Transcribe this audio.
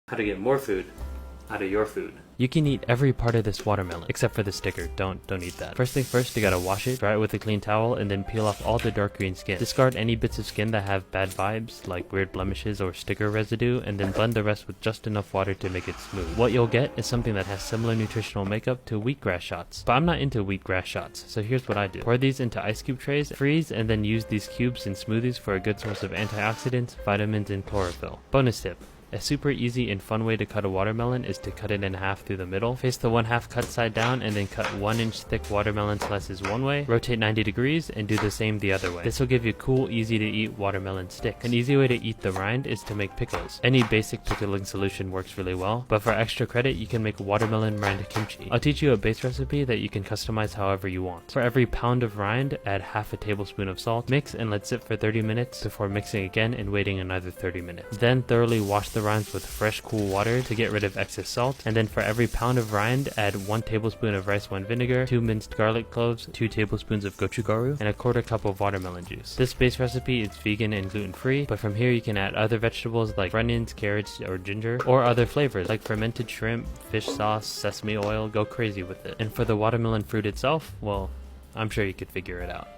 How to get more food out of your food. You can eat every part of this watermelon, except for the sticker. Don't eat that. First thing first, you gotta wash it, dry it with a clean towel, and then peel off all the dark green skin. Discard any bits of skin that have bad vibes, like weird blemishes or sticker residue, and then blend the rest with just enough water to make it smooth. What you'll get is something that has similar nutritional makeup to wheatgrass shots. But I'm not into wheatgrass shots, so here's what I do. Pour these into ice cube trays, freeze, and then use these cubes in smoothies for a good source of antioxidants, vitamins, and chlorophyll. Bonus tip. A super easy and fun way to cut a watermelon is to cut it in half through the middle. Face the one half cut side down and then cut 1 inch thick watermelon slices one way, rotate 90 degrees, and do the same the other way. This will give you cool, easy to eat watermelon sticks. An easy way to eat the rind is to make pickles. Any basic pickling solution works really well, but for extra credit you can make watermelon rind kimchi. I'll teach you a base recipe that you can customize however you want. For every pound of rind, add half a tablespoon of salt, mix and let sit for 30 minutes before mixing again and waiting another 30 minutes. Then thoroughly wash the rinds with fresh cool water to get rid of excess salt, and then for every pound of rind add 1 tablespoon of rice wine vinegar, 2 minced garlic cloves, 2 tablespoons of gochugaru, and a 1/4 cup of watermelon juice. This base recipe is vegan and gluten free, but from here you can add other vegetables like onions, carrots, or ginger, or other flavors like fermented shrimp, fish sauce, sesame oil. Go crazy with it. And for the watermelon fruit itself, well, I'm sure you could figure it out.